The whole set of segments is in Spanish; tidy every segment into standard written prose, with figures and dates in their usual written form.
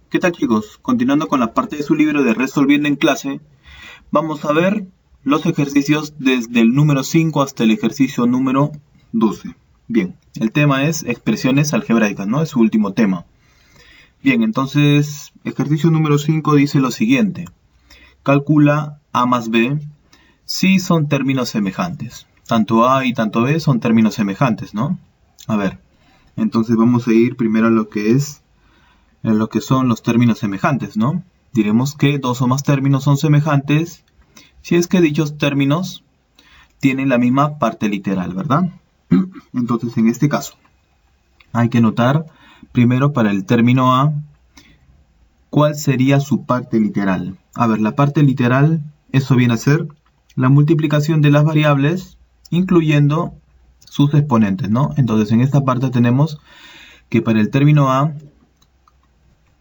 ¿Qué tal, chicos? Continuando con la parte de su libro de Resolviendo en clase, vamos a ver los ejercicios desde el número 5 hasta el ejercicio número 12. Bien, el tema es expresiones algebraicas, ¿no? Es su último tema. Bien, entonces, ejercicio número 5 dice lo siguiente. Calcula A más B si son términos semejantes. Tanto A y tanto B son términos semejantes, ¿no? A ver, entonces vamos a ir primero a lo que son los términos semejantes, ¿no? Diremos que dos o más términos son semejantes si es que dichos términos tienen la misma parte literal, ¿verdad? Entonces, en este caso, hay que notar primero para el término A, ¿cuál sería su parte literal? A ver, la parte literal, eso viene a ser la multiplicación de las variables, incluyendo sus exponentes, ¿no? Entonces, en esta parte tenemos que para el término A,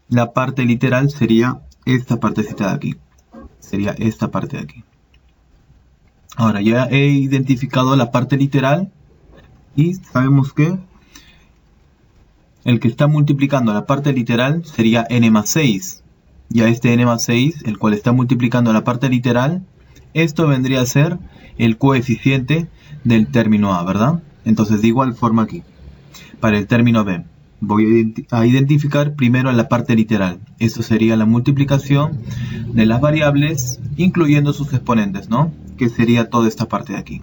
la parte literal sería esta partecita de aquí. Sería esta parte de aquí. Ahora ya he identificado la parte literal y sabemos que el que está multiplicando la parte literal sería n más 6. Ya este n más 6, el cual está multiplicando la parte literal, esto vendría a ser el coeficiente del término A, ¿verdad? Entonces de igual forma aquí, para el término B, voy a identificar primero la parte literal. Esto sería la multiplicación de las variables, incluyendo sus exponentes, ¿no? Que sería toda esta parte de aquí.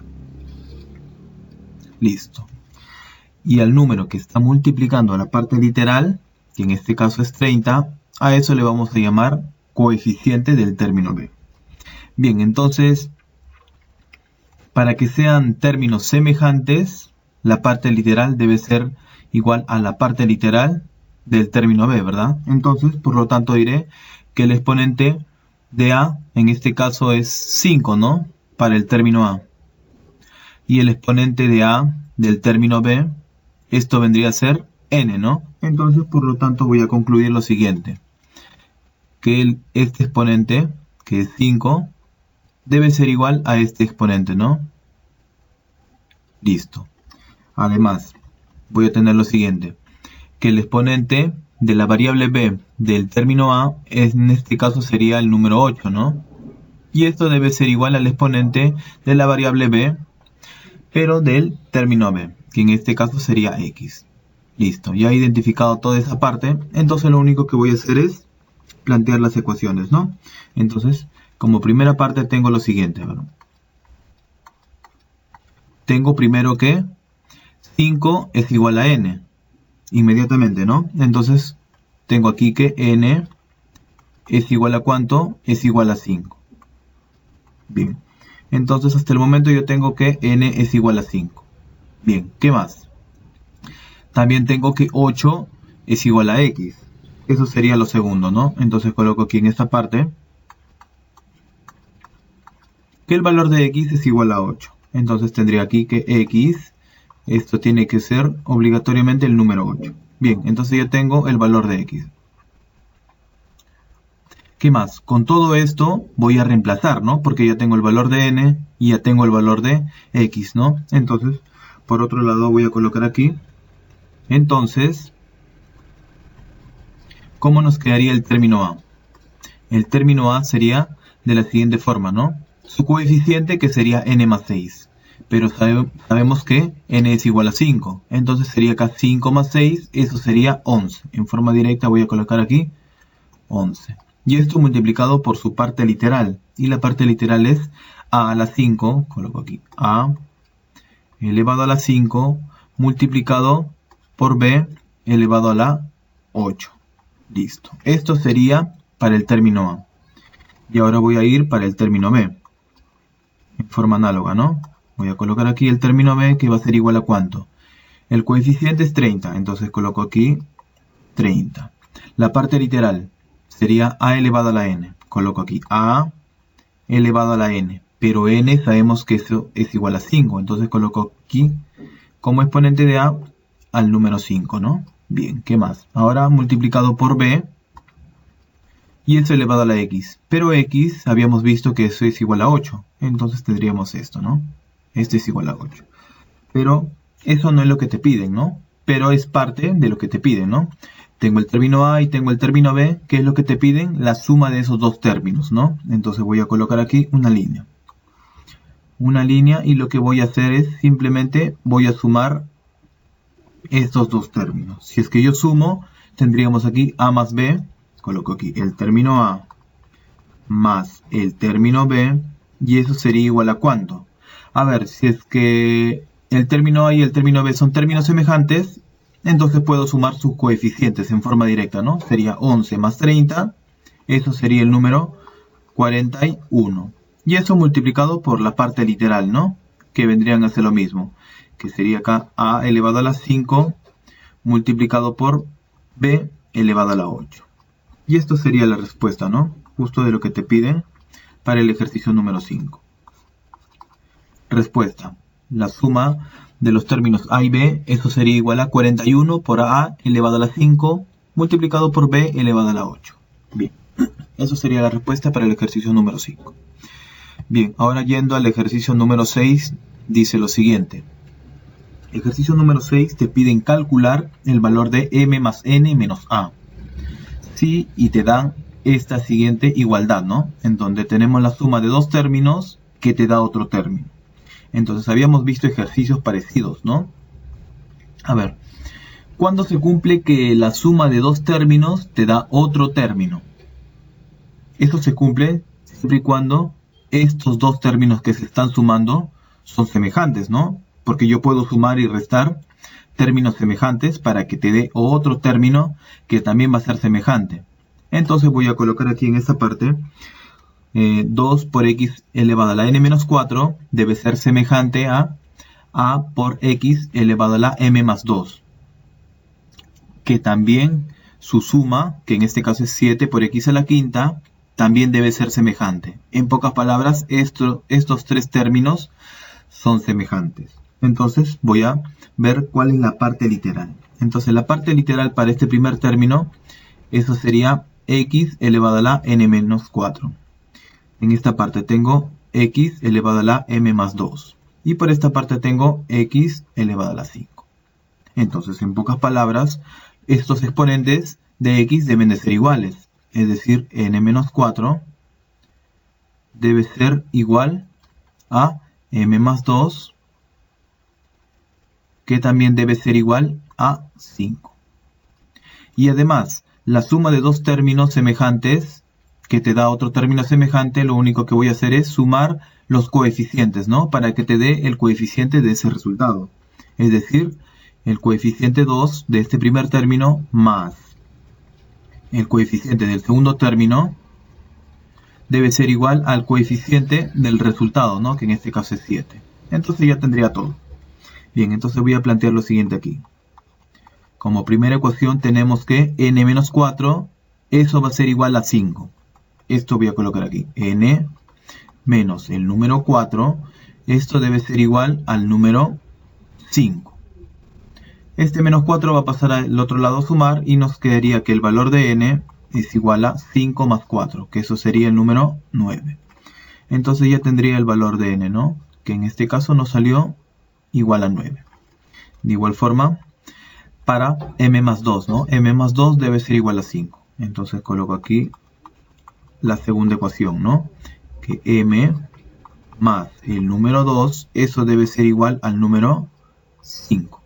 Listo. Y al número que está multiplicando la parte literal, que en este caso es 30, a eso le vamos a llamar coeficiente del término B. Bien, entonces, para que sean términos semejantes, la parte literal debe ser igual a la parte literal del término B, ¿verdad? Entonces, por lo tanto, diré que el exponente de A, en este caso es 5, ¿no? Para el término A. Y el exponente de A del término B, esto vendría a ser n, ¿no? Entonces, por lo tanto, voy a concluir lo siguiente. Que este exponente, que es 5, debe ser igual a este exponente, ¿no? Listo. Además, voy a tener lo siguiente. Que el exponente de la variable b del término A, en este caso sería el número 8, ¿no? Y esto debe ser igual al exponente de la variable b, pero del término b, que en este caso sería x. Listo, ya he identificado toda esa parte, entonces lo único que voy a hacer es plantear las ecuaciones, ¿no? Entonces, como primera parte tengo lo siguiente, ¿verdad? Tengo primero que 5 es igual a n, inmediatamente, ¿no? Entonces, tengo aquí que n es igual a ¿cuánto? Es igual a 5. Bien, entonces hasta el momento yo tengo que n es igual a 5. Bien, ¿qué más? También tengo que 8 es igual a x. Eso sería lo segundo, ¿no? Entonces coloco aquí en esta parte que el valor de x es igual a 8. Entonces tendría aquí que x, esto tiene que ser obligatoriamente el número 8. Bien, entonces ya tengo el valor de x. ¿Qué más? Con todo esto voy a reemplazar, ¿no? Porque ya tengo el valor de n y ya tengo el valor de x, ¿no? Entonces, por otro lado voy a colocar aquí. Entonces, ¿cómo nos quedaría el término A? El término A sería de la siguiente forma, ¿no? Su coeficiente, que sería n más 6. Pero sabemos que n es igual a 5. Entonces sería acá 5 más 6, eso sería 11. En forma directa voy a colocar aquí 11. Y esto multiplicado por su parte literal. Y la parte literal es a la 5, coloco aquí a elevado a la 5 multiplicado por b elevado a la 8. Listo. Esto sería para el término A. Y ahora voy a ir para el término B. En forma análoga, ¿no? Voy a colocar aquí el término B, que va a ser igual a ¿cuánto? El coeficiente es 30, entonces coloco aquí 30. La parte literal sería a elevado a la n. Coloco aquí a elevado a la n. Pero n sabemos que eso es igual a 5, entonces coloco aquí como exponente de a al número 5, ¿no? Bien, ¿qué más? Ahora multiplicado por b y eso elevado a la x. Pero x habíamos visto que eso es igual a 8, entonces tendríamos esto, ¿no? Esto es igual a 8. Pero eso no es lo que te piden, ¿no? pero es parte de lo que te piden, ¿no? Tengo el término A y tengo el término B, ¿qué es lo que te piden? La suma de esos dos términos, ¿no? Entonces voy a colocar aquí una línea. Una línea, y lo que voy a hacer es simplemente voy a sumar estos dos términos. Si es que yo sumo, tendríamos aquí A más B, coloco aquí el término A más el término B, y eso sería igual a ¿cuánto? A ver, si es que el término A y el término B son términos semejantes, entonces puedo sumar sus coeficientes en forma directa, ¿no? Sería 11 más 30, eso sería el número 41. Y eso multiplicado por la parte literal, ¿no? Que vendrían a ser lo mismo, que sería acá A elevado a la 5 multiplicado por B elevado a la 8. Y esto sería la respuesta, ¿no? Justo de lo que te piden para el ejercicio número 5. Respuesta. La suma de los términos A y B, eso sería igual a 41 por A elevado a la 5 multiplicado por B elevado a la 8. Bien, eso sería la respuesta para el ejercicio número 5. Bien, ahora yendo al ejercicio número 6, dice lo siguiente. Ejercicio número 6 te piden calcular el valor de m más n menos a. Sí, y te dan esta siguiente igualdad, ¿no? En donde tenemos la suma de dos términos que te da otro término. Entonces habíamos visto ejercicios parecidos, ¿no? A ver, ¿cuándo se cumple que la suma de dos términos te da otro término? Esto se cumple siempre y cuando estos dos términos que se están sumando son semejantes, ¿no? Porque yo puedo sumar y restar términos semejantes para que te dé otro término que también va a ser semejante. Entonces voy a colocar aquí en esta parte 2 por x elevado a la n menos 4 debe ser semejante a por x elevado a la m más 2. Que también su suma, que en este caso es 7 por x a la quinta, también debe ser semejante. En pocas palabras, estos tres términos son semejantes. Entonces voy a ver cuál es la parte literal. Entonces la parte literal para este primer término, eso sería x elevado a la n menos 4. En esta parte tengo x elevado a la m más 2. Y por esta parte tengo x elevado a la 5. Entonces, en pocas palabras, estos exponentes de x deben de ser iguales. Es decir, n menos 4 debe ser igual a m más 2, que también debe ser igual a 5. Y además, la suma de dos términos semejantes que te da otro término semejante, lo único que voy a hacer es sumar los coeficientes, ¿no? Para que te dé el coeficiente de ese resultado. Es decir, el coeficiente 2 de este primer término más el coeficiente del segundo término debe ser igual al coeficiente del resultado, ¿no? Que en este caso es 7. Entonces ya tendría todo. Bien, entonces voy a plantear lo siguiente aquí. Como primera ecuación tenemos que n menos 4, eso va a ser igual a 5. Esto voy a colocar aquí. N menos el número 4, esto debe ser igual al número 5. Este menos 4 va a pasar al otro lado a sumar y nos quedaría que el valor de n es igual a 5 más 4, que eso sería el número 9. Entonces ya tendría el valor de n, ¿no? Que en este caso nos salió igual a 9. De igual forma, para m más 2, ¿no? m más 2 debe ser igual a 5. Entonces coloco aquí la segunda ecuación, ¿no? Que m más el número 2, eso debe ser igual al número 5.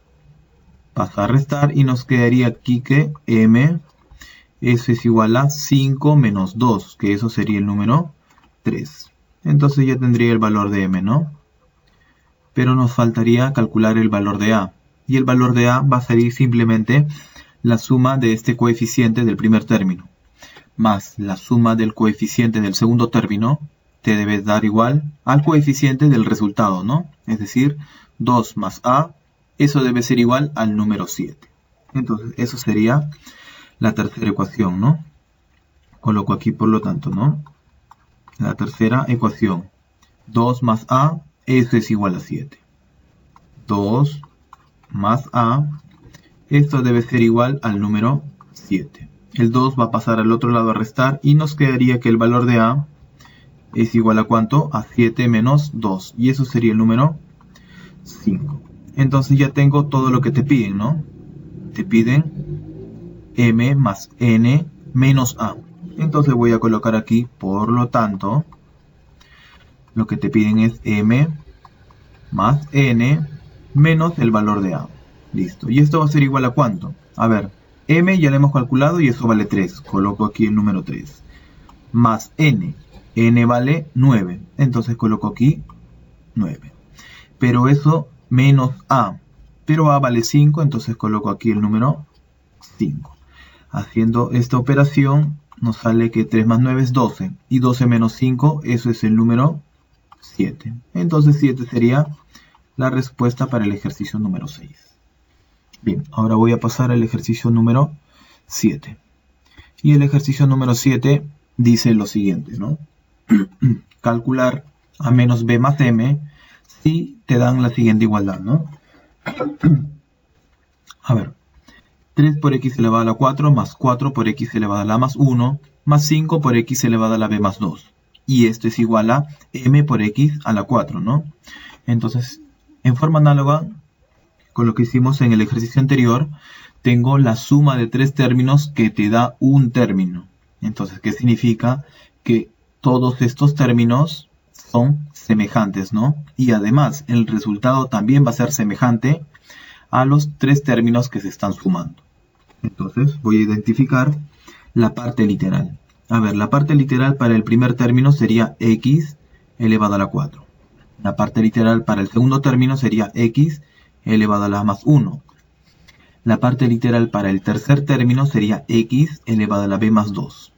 Pasa a restar y nos quedaría aquí que m, eso es igual a 5 menos 2, que eso sería el número 3. Entonces ya tendría el valor de m, ¿no? Pero nos faltaría calcular el valor de a. Y el valor de a va a salir simplemente la suma de este coeficiente del primer término más la suma del coeficiente del segundo término te debe dar igual al coeficiente del resultado, ¿no? Es decir, 2 más a, eso debe ser igual al número 7. Entonces, eso sería la tercera ecuación, ¿no? Coloco aquí, por lo tanto, ¿no? La tercera ecuación. 2 más a, eso es igual a 7. 2 más a, esto debe ser igual al número 7. El 2 va a pasar al otro lado a restar y nos quedaría que el valor de a es igual a ¿cuánto? A 7 menos 2. Y eso sería el número 5. Entonces ya tengo todo lo que te piden, ¿no? te piden m más n menos a. Entonces voy a colocar aquí, por lo tanto, lo que te piden es m más n menos el valor de a. Listo. ¿Y esto va a ser igual a cuánto? A ver, m ya lo hemos calculado y eso vale 3. Coloco aquí el número 3. Más n. N vale 9. Entonces coloco aquí 9. Pero eso menos a. Pero a vale 5, entonces coloco aquí el número 5. Haciendo esta operación nos sale que 3 más 9 es 12. Y 12 menos 5, eso es el número 7. Entonces 7 sería la respuesta para el ejercicio número 6. Bien, ahora voy a pasar al ejercicio número 7. Y el ejercicio número 7 dice lo siguiente, ¿no? Calcular a menos b más m si te dan la siguiente igualdad, ¿no? A ver, 3 por x elevado a la 4 más 4 por x elevado a la más 1 más 5 por x elevado a la b más 2. Y esto es igual a m por x a la 4, ¿no? Entonces, en forma análoga con lo que hicimos en el ejercicio anterior, tengo la suma de tres términos que te da un término. Entonces, ¿qué significa? Que todos estos términos son semejantes, ¿no? Y además, el resultado también va a ser semejante a los tres términos que se están sumando. Entonces, voy a identificar la parte literal. A ver, la parte literal para el primer término sería x elevado a la 4. La parte literal para el segundo término sería x elevado a la más 1. La parte literal para el tercer término sería x elevado a la b más 2.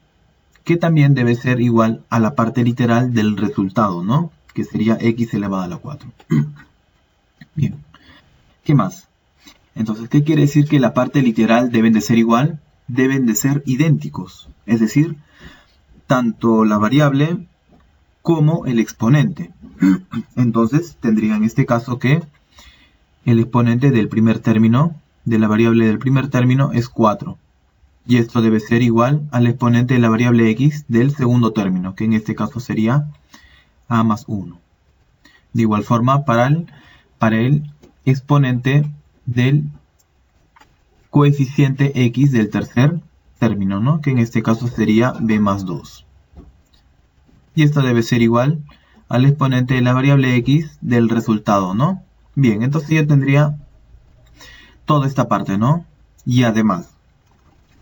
Que también debe ser igual a la parte literal del resultado, ¿no? Que sería x elevado a la 4. Bien. ¿Qué más? Entonces, ¿qué quiere decir que la parte literal deben de ser igual? Deben de ser idénticos. Es decir, tanto la variable como el exponente. Entonces, tendría en este caso que el exponente del primer término, de la variable del primer término, es 4. Y esto debe ser igual al exponente de la variable x del segundo término, que en este caso sería a más 1. De igual forma, para el exponente del coeficiente x del tercer término, ¿no? Que en este caso sería b más 2. Y esto debe ser igual al exponente de la variable x del resultado, ¿no? Bien, entonces ya tendría toda esta parte, ¿no? Y además,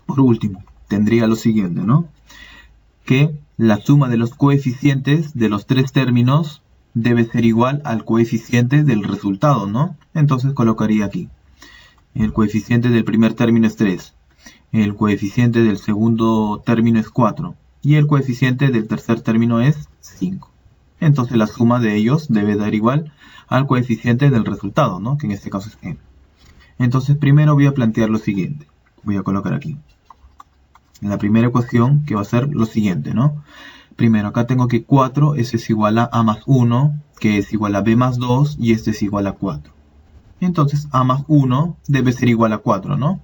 por último, tendría lo siguiente, ¿no? Que la suma de los coeficientes de los tres términos debe ser igual al coeficiente del resultado, ¿no? Entonces colocaría aquí. El coeficiente del primer término es 3. El coeficiente del segundo término es 4. Y el coeficiente del tercer término es 5. Entonces la suma de ellos debe dar igual al coeficiente del resultado, ¿no? Que en este caso es m. Entonces primero voy a plantear lo siguiente. Voy a colocar aquí la primera ecuación, que va a ser lo siguiente, ¿no? Primero acá tengo que 4, eso es igual a más 1, que es igual a b más 2, y este es igual a 4. Entonces a más 1 debe ser igual a 4, ¿no?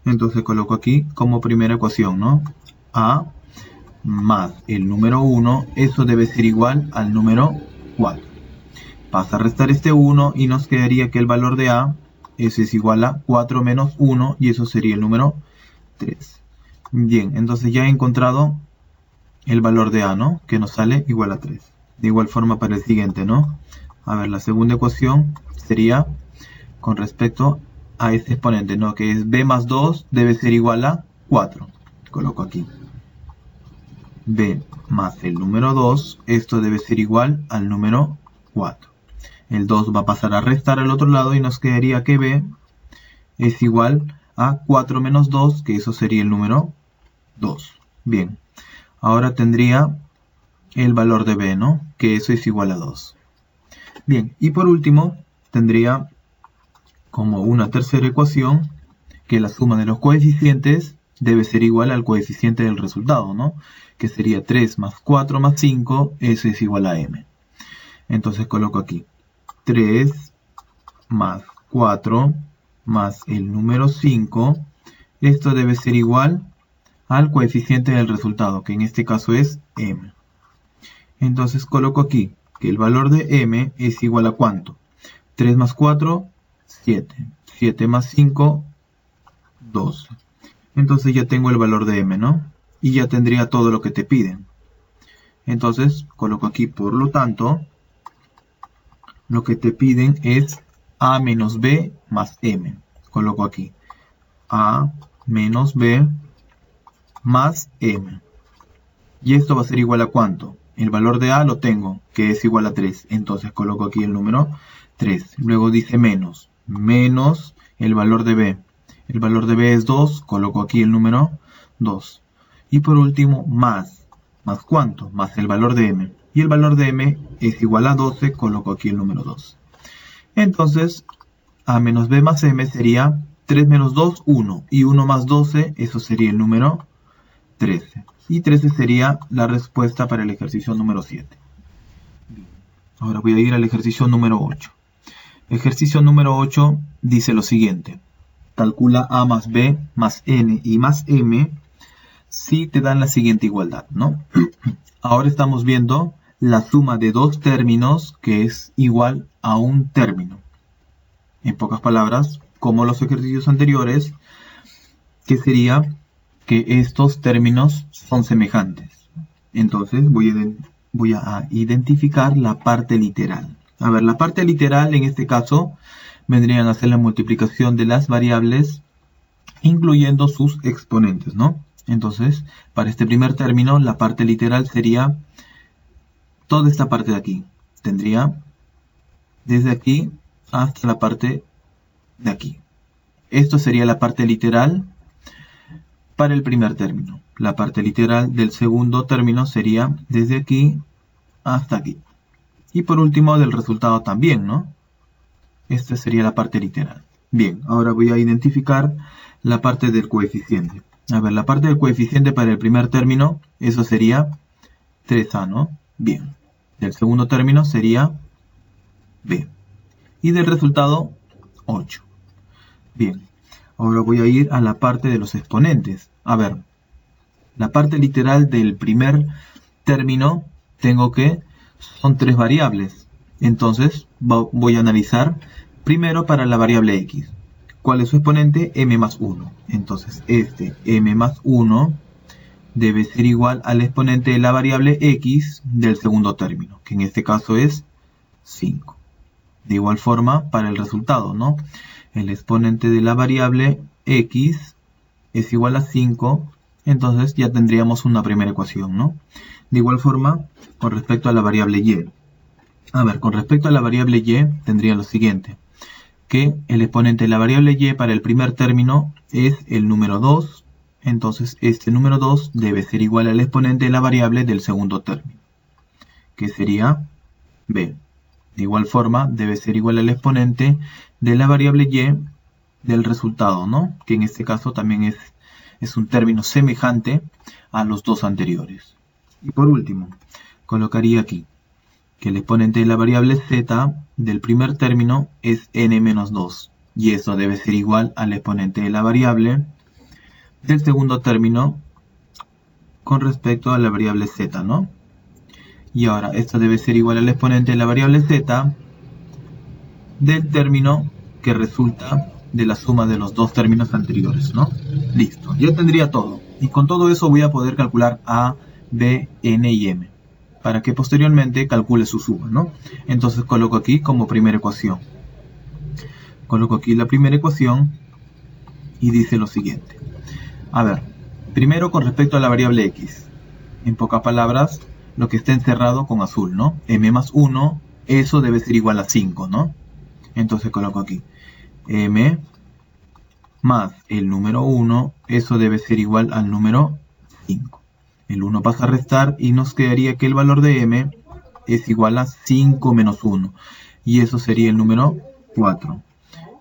Entonces coloco aquí como primera ecuación, ¿no? A más el número 1, eso debe ser igual al número 4. Pasa a restar este 1 y nos quedaría que el valor de a, eso es igual a 4 menos 1, y eso sería el número 3. Bien, entonces ya he encontrado el valor de a, ¿no? Que nos sale igual a 3. De igual forma para el siguiente, ¿no? A ver, la segunda ecuación sería con respecto a este exponente, ¿no? Que es b más 2 debe ser igual a 4. Coloco aquí. b más el número 2, esto debe ser igual al número 4. El 2 va a pasar a restar al otro lado y nos quedaría que b es igual a 4 menos 2, que eso sería el número 2. Bien, ahora tendría el valor de b, ¿no? Que eso es igual a 2. Bien, y por último tendría como una tercera ecuación que la suma de los coeficientes debe ser igual al coeficiente del resultado, ¿no? Que sería 3 más 4 más 5, eso es igual a m. Entonces coloco aquí 3 más 4 más el número 5, esto debe ser igual al coeficiente del resultado, que en este caso es m. Entonces coloco aquí que el valor de m es igual a ¿cuánto? 3 más 4, 7. 7 más 5, 12. Entonces ya tengo el valor de m, ¿no? Y ya tendría todo lo que te piden. Entonces coloco aquí, por lo tanto, lo que te piden es a menos b más m. Coloco aquí a menos b más m. Y esto va a ser igual a ¿cuánto? El valor de a lo tengo, que es igual a 3. Entonces coloco aquí el número 3. Luego dice menos el valor de b. El valor de b es 2. Coloco aquí el número 2. Y por último, más. ¿Más cuánto? Más el valor de m. Y el valor de m es igual a 12. Coloco aquí el número 2. Entonces, a menos b más m sería 3 menos 2, 1. Y 1 más 12, eso sería el número 13. Y 13 sería la respuesta para el ejercicio número 7. Ahora voy a ir al ejercicio número 8. Ejercicio número 8 dice lo siguiente. Calcula a más b más n y más m si te dan la siguiente igualdad, ¿no? Ahora estamos viendo la suma de dos términos que es igual a un término. En pocas palabras, como los ejercicios anteriores, que sería que estos términos son semejantes. Entonces voy a identificar la parte literal. A ver, la parte literal en este caso vendrían a ser la multiplicación de las variables incluyendo sus exponentes, ¿no? Entonces, para este primer término, la parte literal sería toda esta parte de aquí. Tendría desde aquí hasta la parte de aquí. Esto sería la parte literal para el primer término. La parte literal del segundo término sería desde aquí hasta aquí. Y por último del resultado también, ¿no? Esta sería la parte literal. Bien, ahora voy a identificar la parte del coeficiente. A ver, la parte del coeficiente para el primer término, eso sería 3a, ¿no? Bien. Del segundo término sería b. Y del resultado, 8. Bien. Ahora voy a ir a la parte de los exponentes. A ver, la parte literal del primer término tengo que son tres variables. Entonces voy a analizar primero para la variable x. ¿Cuál es su exponente? M más 1. Entonces este m más 1 debe ser igual al exponente de la variable x del segundo término, que en este caso es 5. De igual forma para el resultado, ¿no? El exponente de la variable x es igual a 5, entonces ya tendríamos una primera ecuación, ¿no? De igual forma, con respecto a la variable y. A ver, con respecto a la variable y, tendría lo siguiente, que el exponente de la variable y para el primer término es el número 2, entonces este número 2 debe ser igual al exponente de la variable del segundo término, que sería b. De igual forma, debe ser igual al exponente de la variable y del resultado, ¿no? Que en este caso también es un término semejante a los dos anteriores. Y por último, colocaría aquí que el exponente de la variable z del primer término es n menos 2. Y eso debe ser igual al exponente de la variable del segundo término con respecto a la variable z, ¿no? Y ahora esto debe ser igual al exponente de la variable z del término que resulta de la suma de los dos términos anteriores, ¿no? Listo, ya tendría todo. Y con todo eso voy a poder calcular a, b, n y m, para que posteriormente calcule su suma, ¿no? Entonces coloco aquí como primera ecuación. Coloco aquí la primera ecuación y dice lo siguiente. A ver, primero con respecto a la variable x. En pocas palabras, lo que está encerrado con azul, ¿no? M más 1, eso debe ser igual a 5, ¿no? Entonces coloco aquí m más el número 1, eso debe ser igual al número 5. El 1 pasa a restar y nos quedaría que el valor de m es igual a 5 menos 1. Y eso sería el número 4.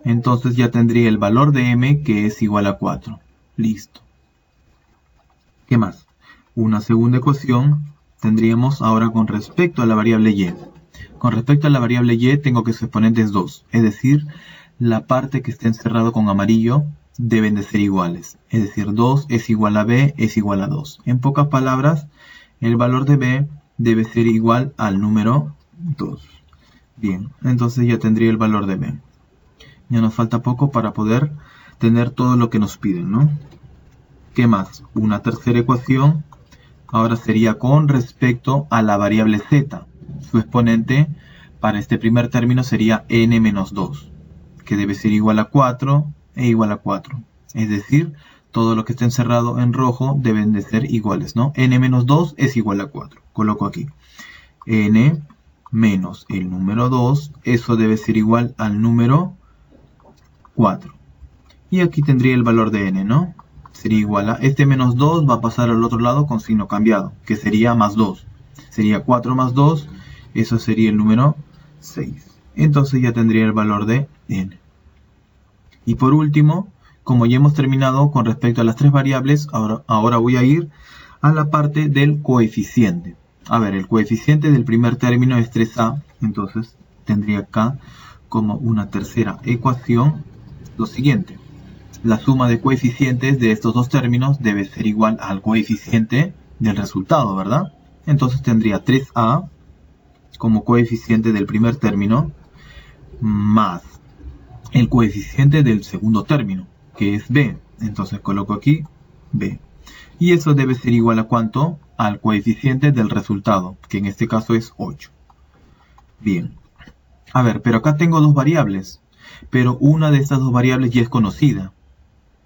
Entonces ya tendría el valor de m que es igual a 4. Listo. ¿Qué más? Una segunda ecuación tendríamos ahora con respecto a la variable y. Con respecto a la variable y tengo que su exponente es 2. Es decir, la parte que esté encerrado con amarillo deben de ser iguales. Es decir, 2 es igual a b es igual a 2. En pocas palabras, el valor de b debe ser igual al número 2. Bien, entonces ya tendría el valor de b. Ya nos falta poco para poder tener todo lo que nos piden, ¿no? ¿Qué más? Una tercera ecuación. Ahora sería con respecto a la variable z. Su exponente para este primer término sería n menos 2, que debe ser igual a 4 e igual a 4. Es decir, todo lo que esté encerrado en rojo deben de ser iguales, ¿no? n menos 2 es igual a 4. Coloco aquí n menos el número 2, eso debe ser igual al número 4. Y aquí tendría el valor de n, ¿no? Sería igual a, este menos 2 va a pasar al otro lado con signo cambiado, que sería más 2. Sería 4 más 2, eso sería el número 6. Entonces ya tendría el valor de n. Y por último, como ya hemos terminado con respecto a las tres variables, ahora voy a ir a la parte del coeficiente. A ver, el coeficiente del primer término es 3a, entonces tendría acá como una tercera ecuación lo siguiente. La suma de coeficientes de estos dos términos debe ser igual al coeficiente del resultado, ¿verdad? Entonces tendría 3a como coeficiente del primer término más el coeficiente del segundo término, que es b. Entonces coloco aquí b. Y eso debe ser igual a ¿cuánto? Al coeficiente del resultado, que en este caso es 8. Bien. A ver, pero acá tengo dos variables, pero una de estas dos variables ya es conocida.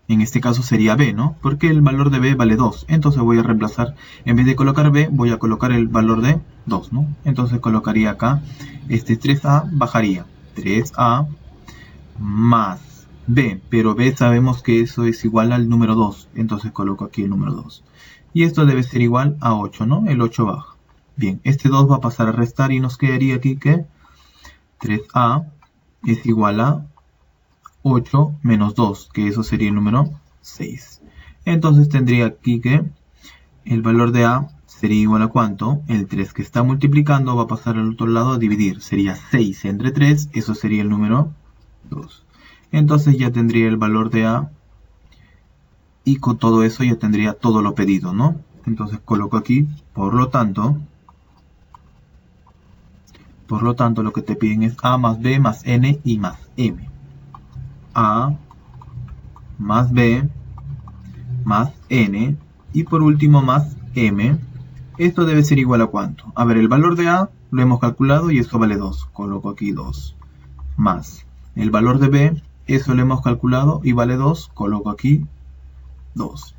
En este caso sería b, ¿no? Porque el valor de b vale 2. Entonces voy a reemplazar, en vez de colocar b, voy a colocar el valor de 2, ¿no? Entonces colocaría acá, este 3a bajaría. 3a más b, pero b sabemos que eso es igual al número 2. Entonces coloco aquí el número 2. Y esto debe ser igual a 8, ¿no? El 8 baja. Bien, este 2 va a pasar a restar y nos quedaría aquí que 3a es igual a 8 menos 2, que eso sería el número 6. Entonces tendría aquí que el valor de a sería igual a ¿cuánto? El 3 que está multiplicando va a pasar al otro lado a dividir. Sería 6 entre 3, eso sería el número 2. Entonces ya tendría el valor de a y con todo eso ya tendría todo lo pedido, ¿no? Entonces coloco aquí, por lo tanto, lo que te piden es a más b más n y más m. A más b más n y por último más m. Esto debe ser igual a ¿cuánto? A ver, el valor de a lo hemos calculado y eso vale 2. Coloco aquí 2. Más el valor de b, eso lo hemos calculado y vale 2. Coloco aquí 2.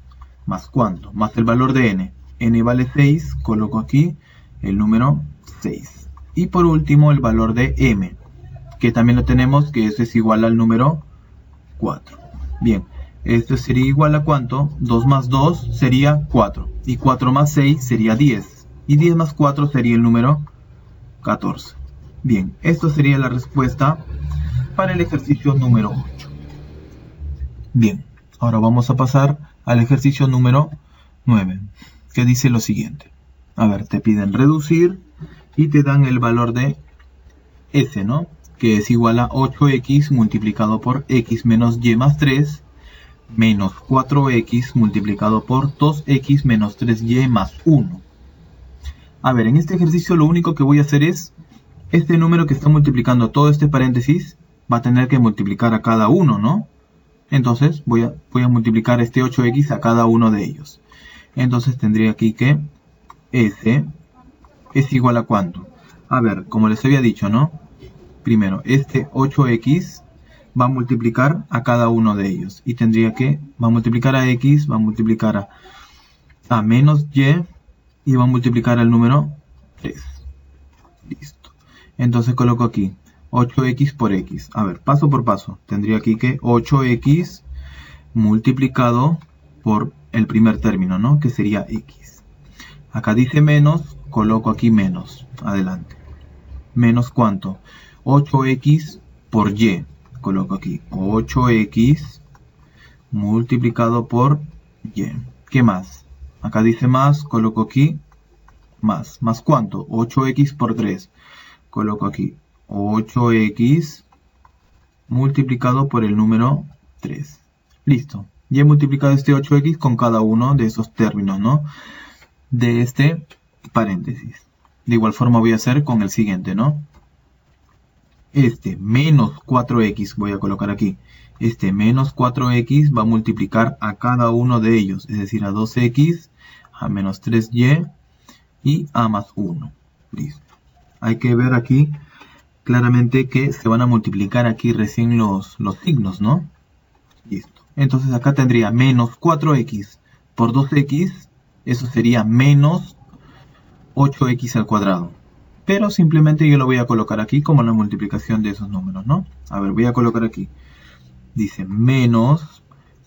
Más ¿cuánto? Más el valor de n. N vale 6. Coloco aquí el número 6. Y por último el valor de m, que también lo tenemos, que eso es igual al número 4. Bien, esto sería igual a ¿cuánto? 2 más 2 sería 4. Y 4 más 6 sería 10. Y 10 más 4 sería el número 14. Bien, esto sería la respuesta para el ejercicio número 8. Bien, ahora vamos a pasar al ejercicio número 9, que dice lo siguiente. A ver, te piden reducir y te dan el valor de s, ¿no? Que es igual a 8x multiplicado por x menos y más 3 menos 4x multiplicado por 2x menos 3y más 1. A ver, en este ejercicio lo único que voy a hacer es, este número que está multiplicando todo este paréntesis, va a tener que multiplicar a cada uno, ¿no? Entonces voy a multiplicar este 8x a cada uno de ellos. Entonces tendría aquí que s es igual a ¿cuánto? A ver, como les había dicho, ¿no? Primero, este 8x va a multiplicar a cada uno de ellos. Y tendría que, va a multiplicar a x, va a multiplicar a menos y va a multiplicar al número 3. Listo. Entonces coloco aquí 8x por x. A ver, paso por paso. Tendría aquí que 8x multiplicado por el primer término, ¿no? Que sería x. Acá dice menos, coloco aquí menos. Adelante. Menos ¿cuánto? 8x por y. Coloco aquí 8x multiplicado por y. ¿Qué más? Acá dice más, coloco aquí más. ¿Más cuánto? 8x por 3. Coloco aquí 8x multiplicado por el número 3. Listo. Ya he multiplicado este 8x con cada uno de esos términos, ¿no? De este paréntesis. De igual forma voy a hacer con el siguiente, ¿no? Este menos 4x voy a colocar aquí. este menos 4x va a multiplicar a cada uno de ellos, es decir, a 2x, a menos 3y y a más 1. Listo. Hay que ver aquí claramente que se van a multiplicar aquí recién los signos, ¿no? Listo. Entonces acá tendría menos 4x por 2x, eso sería menos 8x al cuadrado. Pero simplemente yo lo voy a colocar aquí como la multiplicación de esos números, ¿no? A ver, voy a colocar aquí. Dice menos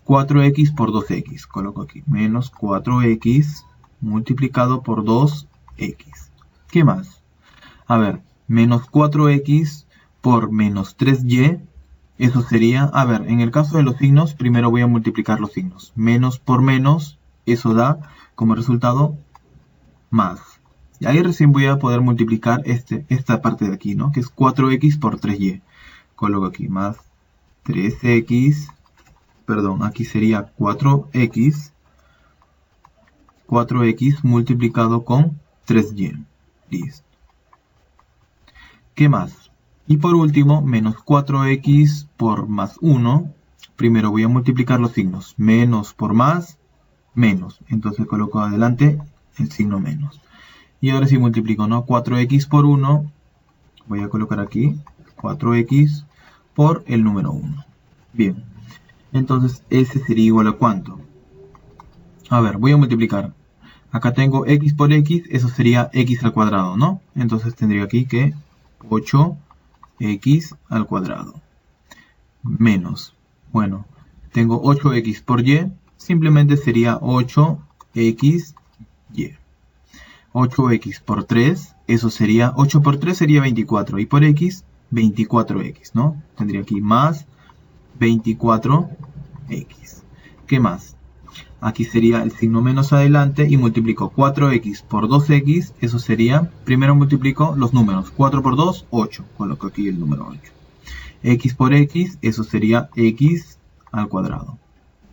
4x por 2x. Coloco aquí menos 4x multiplicado por 2x. ¿Qué más? A ver, menos 4x por menos 3y. Eso sería, a ver, en el caso de los signos, primero voy a multiplicar los signos. Menos por menos, eso da como resultado más. Y ahí recién voy a poder multiplicar esta parte de aquí, ¿no? Que es 4x por 3y. Coloco aquí más 3x, perdón, aquí sería 4x multiplicado con 3y. Listo. ¿Qué más? Y por último, menos 4x por más 1. Primero voy a multiplicar los signos. Menos por más, menos. Entonces coloco adelante el signo menos. Y ahora si multiplico, ¿no? 4x por 1, voy a colocar aquí 4x por el número 1. Bien. Entonces, ese sería igual a ¿cuánto? A ver, voy a multiplicar. Acá tengo x por x, eso sería x al cuadrado, ¿no? Entonces tendría aquí que 8x al cuadrado. Menos, bueno, tengo 8x por y, simplemente sería 8xy. 8x por 3, eso sería, 8 por 3 sería 24, y por x, 24x, ¿no? Tendría aquí más 24x. ¿Qué más? Aquí sería el signo menos adelante y multiplico 4x por 2x, eso sería, primero multiplico los números, 4 por 2, 8, coloco aquí el número 8. X por x, eso sería x al cuadrado.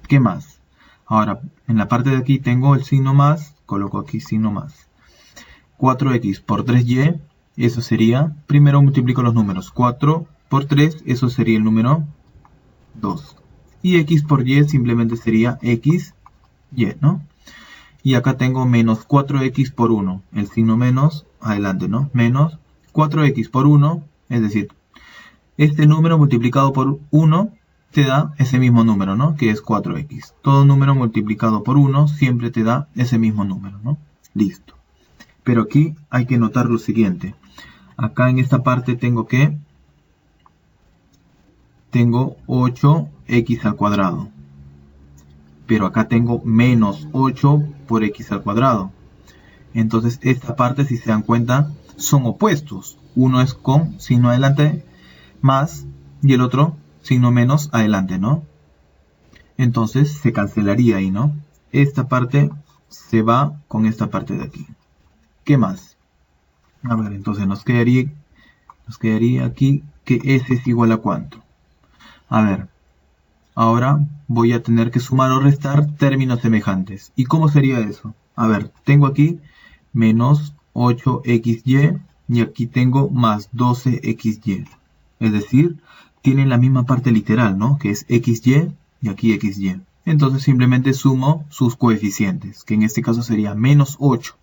¿Qué más? Ahora, en la parte de aquí tengo el signo más, coloco aquí signo más. 4x por 3y, eso sería, primero multiplico los números, 4 por 3, eso sería el número 2. Y x por y simplemente sería xy, ¿no? Y acá tengo menos 4x por 1, el signo menos, adelante, ¿no? Menos 4x por 1, es decir, este número multiplicado por 1 te da ese mismo número, ¿no? Que es 4x. Todo número multiplicado por 1 siempre te da ese mismo número, ¿no? Listo. Pero aquí hay que notar lo siguiente. Acá en esta parte tengo 8x al cuadrado. Pero acá tengo menos 8 por x al cuadrado. Entonces esta parte, si se dan cuenta, son opuestos. Uno es con signo adelante más y el otro signo menos adelante, ¿no? Entonces se cancelaría ahí, ¿no? Esta parte se va con esta parte de aquí. ¿Qué más? A ver, entonces nos quedaría aquí que s es igual a ¿cuánto? A ver, ahora voy a tener que sumar o restar términos semejantes. ¿Y cómo sería eso? A ver, tengo aquí menos 8xy y aquí tengo más 12xy. Es decir, tienen la misma parte literal, ¿no? Que es xy y aquí xy. Entonces simplemente sumo sus coeficientes, que en este caso sería menos 8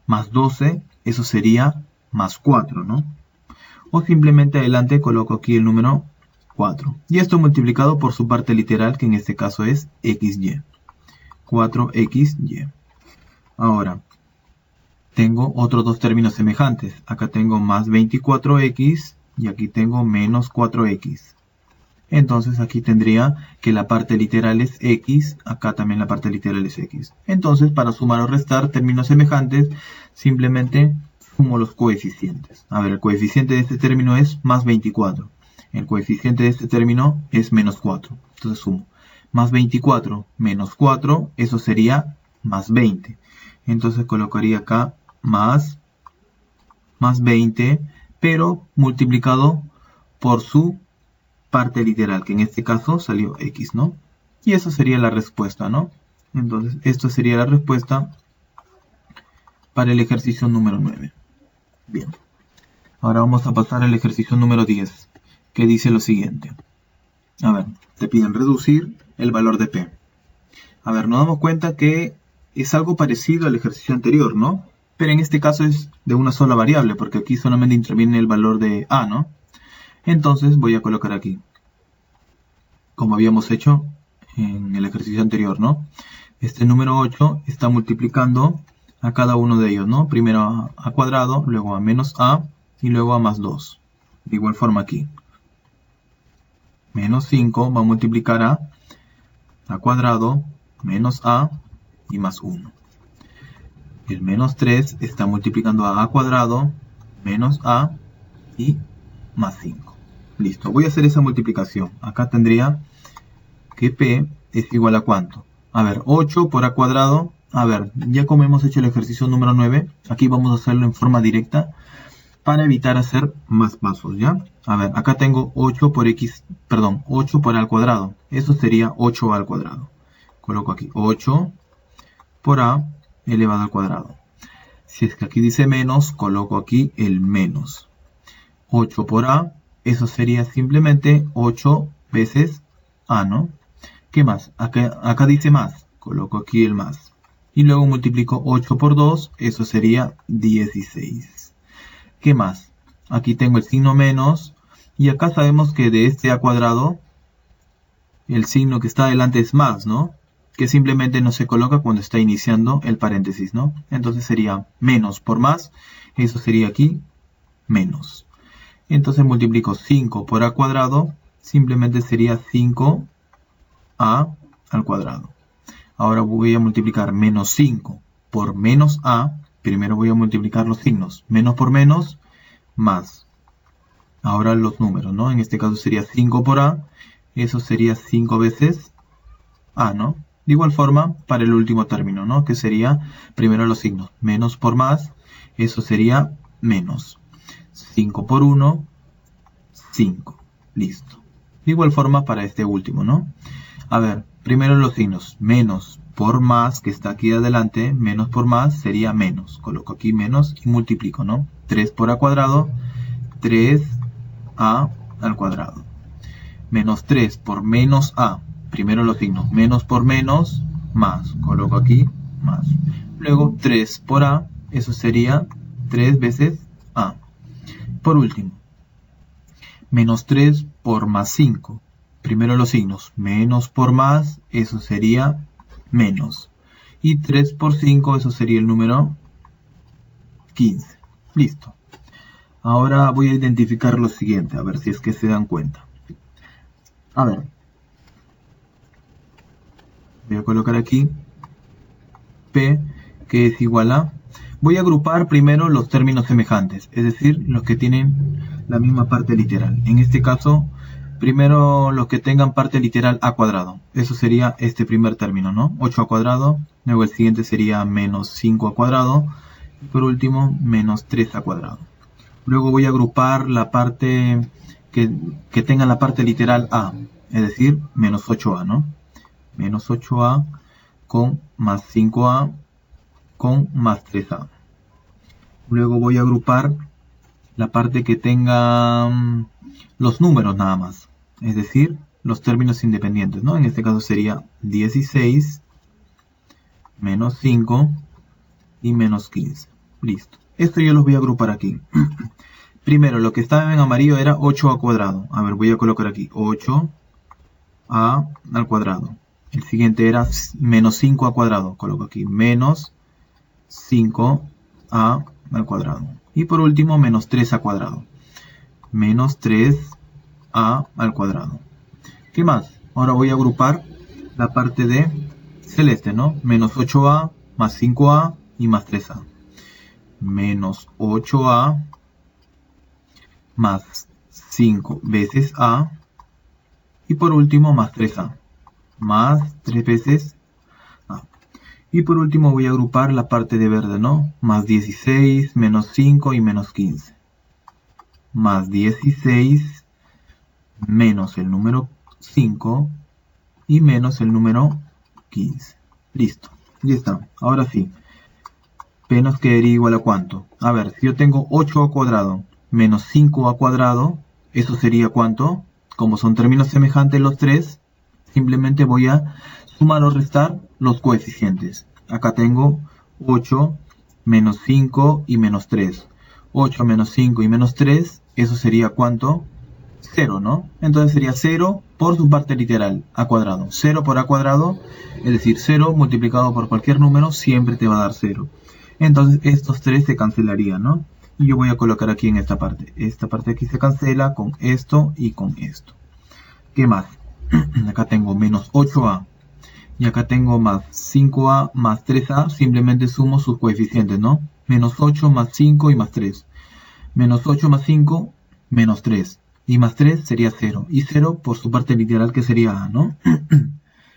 más 12, eso sería más 4, ¿no? O simplemente adelante coloco aquí el número 4. Y esto multiplicado por su parte literal, que en este caso es xy. 4xy. Ahora, tengo otros dos términos semejantes. Acá tengo más 24x y aquí tengo menos 4x. Entonces aquí tendría que la parte literal es x, acá también la parte literal es x. Entonces para sumar o restar términos semejantes, simplemente sumo los coeficientes. A ver, el coeficiente de este término es más 24. El coeficiente de este término es menos 4. Entonces sumo. Más 24 menos 4, eso sería más 20. Entonces colocaría acá más 20, pero multiplicado por su parte literal, que en este caso salió x, ¿no? Y eso sería la respuesta, ¿no? Entonces, esto sería la respuesta para el ejercicio número 9. Bien. Ahora vamos a pasar al ejercicio número 10, que dice lo siguiente. A ver, te piden reducir el valor de P. A ver, nos damos cuenta que es algo parecido al ejercicio anterior, ¿no? Pero en este caso es de una sola variable, porque aquí solamente interviene el valor de A, ¿no? Entonces voy a colocar aquí, como habíamos hecho en el ejercicio anterior, ¿no? Este número 8 está multiplicando a cada uno de ellos, ¿no? Primero a cuadrado, luego a menos A y luego a más 2. De igual forma aquí. Menos 5 va a multiplicar a cuadrado, menos A y más 1. El menos 3 está multiplicando a cuadrado, menos A y más 5. Listo, voy a hacer esa multiplicación. Acá tendría que P es igual a ¿cuánto? A ver, 8 por A cuadrado. A ver, ya como hemos hecho el ejercicio número 9, aquí vamos a hacerlo en forma directa para evitar hacer más pasos, ¿ya? A ver, acá tengo 8 por A al cuadrado. Eso sería 8A al cuadrado. Coloco aquí 8 por A elevado al cuadrado. Si es que aquí dice menos, coloco aquí el menos. 8 por A, eso sería simplemente 8 veces A, ¿no? ¿Qué más? Acá dice más, coloco aquí el más. Y luego multiplico 8 por 2, eso sería 16. ¿Qué más? Aquí tengo el signo menos, y acá sabemos que de este A cuadrado, el signo que está delante es más, ¿no? Que simplemente no se coloca cuando está iniciando el paréntesis, ¿no? Entonces sería menos por más, eso sería aquí menos. Entonces multiplico 5 por A cuadrado, simplemente sería 5A al cuadrado. Ahora voy a multiplicar menos 5 por menos A. Primero voy a multiplicar los signos. Menos por menos, más. Ahora los números, ¿no? En este caso sería 5 por A. Eso sería 5 veces A, ¿no? De igual forma, para el último término, ¿no? Que sería primero los signos. Menos por más, eso sería menos. 5 por 1, 5. Listo. De igual forma para este último, ¿no? A ver, primero los signos. Menos por más, que está aquí adelante, menos por más sería menos. Coloco aquí menos y multiplico, ¿no? 3 por A cuadrado, 3A al cuadrado. Menos 3 por menos A. Primero los signos. Menos por menos, más. Coloco aquí, más. Luego 3 por A, eso sería 3 veces A. Por último, menos 3 por más 5. Primero los signos, menos por más, eso sería menos. Y 3 por 5, eso sería el número 15. Listo. Ahora voy a identificar lo siguiente, a ver si es que se dan cuenta. A ver. Voy a colocar aquí P, que es igual a... Voy a agrupar primero los términos semejantes, es decir, los que tienen la misma parte literal. En este caso, primero los que tengan parte literal A cuadrado. Eso sería este primer término, ¿no? 8 a cuadrado. Luego el siguiente sería menos 5 a cuadrado. Y por último, menos 3 a cuadrado. Luego voy a agrupar la parte que tenga la parte literal A. Es decir, menos 8A, ¿no? Menos 8A con más 5A con más 3A. Luego voy a agrupar la parte que tenga los números nada más. Es decir, los términos independientes, ¿no? En este caso sería 16, menos 5 y menos 15. Listo. Esto yo los voy a agrupar aquí. Primero, lo que estaba en amarillo era 8 a cuadrado. A ver, voy a colocar aquí 8A al cuadrado. El siguiente era menos 5 a cuadrado. Coloco aquí menos 5A al cuadrado. Y por último, menos 3 a cuadrado. Menos 3A al cuadrado. ¿Qué más? Ahora voy a agrupar la parte de celeste, ¿no? Menos 8A más 5A y más 3A. Menos 8A más 5 veces A. Y por último, más 3A. Más 3 veces A. Y por último voy a agrupar la parte de verde, ¿no? Más 16, menos 5 y menos 15. Más 16, menos el número 5 y menos el número 15. Listo. Ya está. Ahora sí. P nos quedaría igual a ¿cuánto? A ver, si yo tengo 8 a cuadrado menos 5 a cuadrado, eso sería ¿cuánto? Como son términos semejantes los tres, simplemente voy a sumar o restar los coeficientes. Acá tengo 8, menos 5 y menos 3. 8 menos 5 y menos 3, eso sería ¿cuánto? 0, ¿no? Entonces sería 0 por su parte literal, a cuadrado. 0 por a cuadrado, es decir, 0 multiplicado por cualquier número siempre te va a dar 0. Entonces estos 3 se cancelarían, ¿no? Y yo voy a colocar aquí en esta parte. Esta parte aquí se cancela con esto y con esto. ¿Qué más? Acá tengo menos 8a. Y acá tengo más 5a más 3a. Simplemente sumo sus coeficientes, ¿no? Menos 8 más 5 y más 3. Menos 8 más 5, menos 3. Y más 3 sería 0. Y 0 por su parte literal que sería a, ¿no?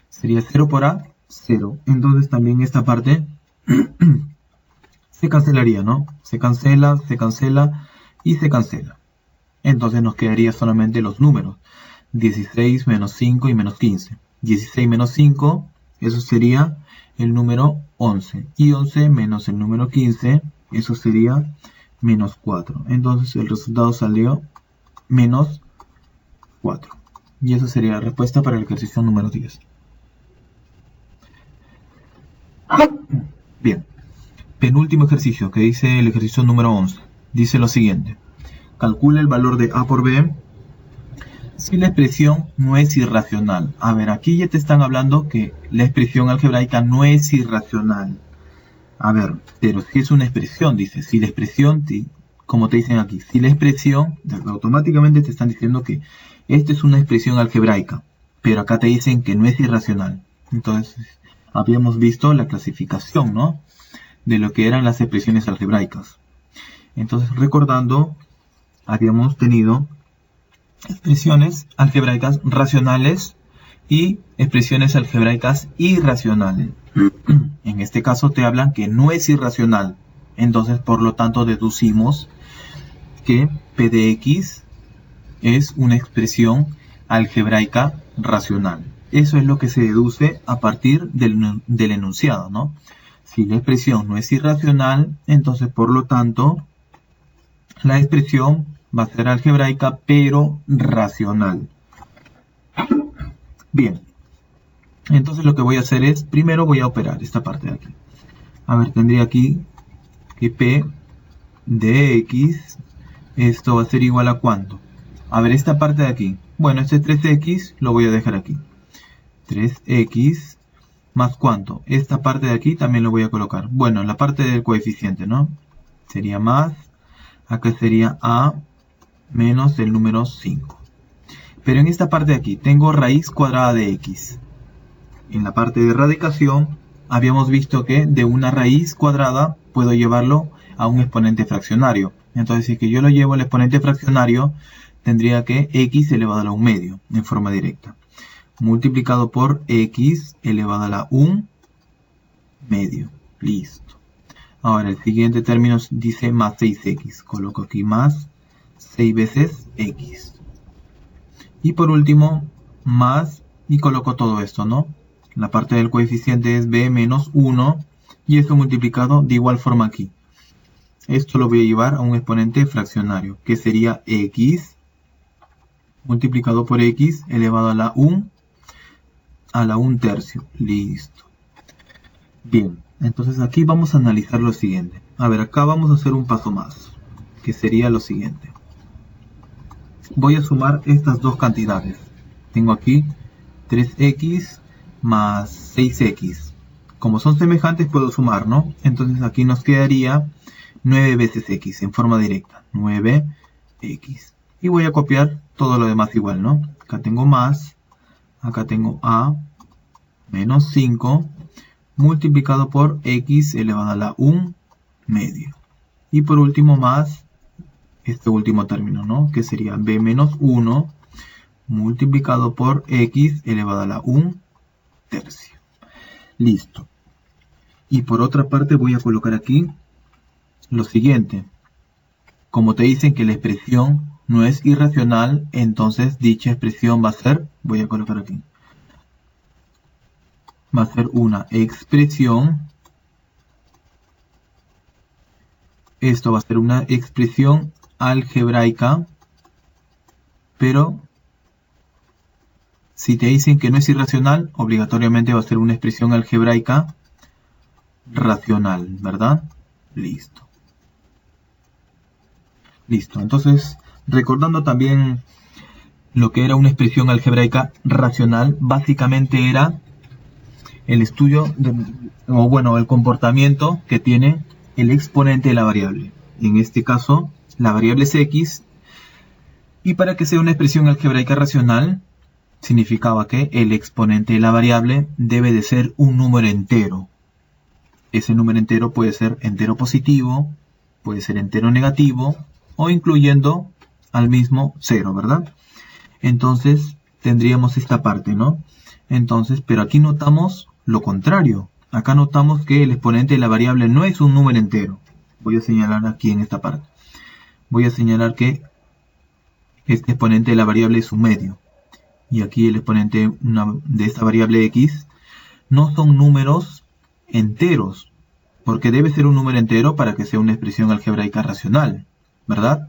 Sería 0 por a, 0. Entonces también esta parte se cancelaría, ¿no? Se cancela y se cancela. Entonces nos quedaría solamente los números. 16 menos 5 y menos 15. 16 menos 5, eso sería el número 11. Y 11 menos el número 15, eso sería menos 4. Entonces el resultado salió menos 4. Y esa sería la respuesta para el ejercicio número 10. Bien. Penúltimo ejercicio, que dice el ejercicio número 11. Dice lo siguiente. Calcula el valor de a por b si la expresión no es irracional. A ver, aquí ya te están hablando que la expresión algebraica no es irracional. A ver, pero si es una expresión, dice, si la expresión, como te dicen aquí, si la expresión, automáticamente te están diciendo que esta es una expresión algebraica, pero acá te dicen que no es irracional. Entonces, habíamos visto la clasificación, ¿no? De lo que eran las expresiones algebraicas. Entonces, recordando, habíamos tenido expresiones algebraicas racionales y expresiones algebraicas irracionales. En este caso te hablan que no es irracional. Entonces, por lo tanto, deducimos que P de X es una expresión algebraica racional. Eso es lo que se deduce a partir del enunciado, ¿no? Si la expresión no es irracional, entonces, por lo tanto, la expresión va a ser algebraica, pero racional. Bien. Entonces lo que voy a hacer es, primero voy a operar esta parte de aquí. A ver, tendría aquí que P de X, esto va a ser igual a ¿cuánto? A ver, esta parte de aquí. Bueno, este 3X lo voy a dejar aquí. 3X más ¿cuánto? Esta parte de aquí también lo voy a colocar. Bueno, la parte del coeficiente, ¿no? Sería más, acá sería A menos el número 5. Pero en esta parte de aquí tengo raíz cuadrada de X. En la parte de radicación habíamos visto que de una raíz cuadrada puedo llevarlo a un exponente fraccionario. Entonces, si es que yo lo llevo al exponente fraccionario, tendría que x elevado a la 1 medio en forma directa, multiplicado por x elevado a la 1 medio. Listo. Ahora el siguiente término dice más 6x. Coloco aquí más 6 veces x. Y por último, más, y coloco todo esto, ¿no? La parte del coeficiente es b menos 1 y esto multiplicado de igual forma aquí. Esto lo voy a llevar a un exponente fraccionario, que sería x multiplicado por x elevado a la 1 tercio. Listo. Bien, entonces aquí vamos a analizar lo siguiente. A ver, acá vamos a hacer un paso más, que sería lo siguiente. Voy a sumar estas dos cantidades. Tengo aquí 3x más 6x. Como son semejantes puedo sumar, ¿no? Entonces aquí nos quedaría 9 veces x en forma directa. 9x. Y voy a copiar todo lo demás igual, ¿no? Acá tengo más. Acá tengo a menos 5 multiplicado por x elevado a la 1 medio. Y por último más este último término, ¿no? Que sería b menos 1 multiplicado por x elevado a la 1 tercio. Listo. Y por otra parte voy a colocar aquí lo siguiente. Como te dicen que la expresión no es irracional, entonces dicha expresión va a ser, voy a colocar aquí, va a ser una expresión. Esto va a ser una expresión algebraica, pero Si te dicen que no es irracional, obligatoriamente va a ser una expresión algebraica racional, ¿verdad? Listo. Listo. Entonces, recordando también lo que era una expresión algebraica racional, básicamente era el estudio, el comportamiento que tiene el exponente de la variable. En este caso, la variable es x, y para que sea una expresión algebraica racional, significaba que el exponente de la variable debe de ser un número entero. Ese número entero puede ser entero positivo, puede ser entero negativo, o incluyendo al mismo 0, ¿verdad? Entonces, tendríamos esta parte, ¿no? Entonces, pero aquí notamos lo contrario. Acá notamos que el exponente de la variable no es un número entero. Voy a señalar aquí en esta parte. Voy a señalar que este exponente de la variable es un medio. Y aquí el exponente de esta variable x no son números enteros, porque debe ser un número entero para que sea una expresión algebraica racional, ¿verdad?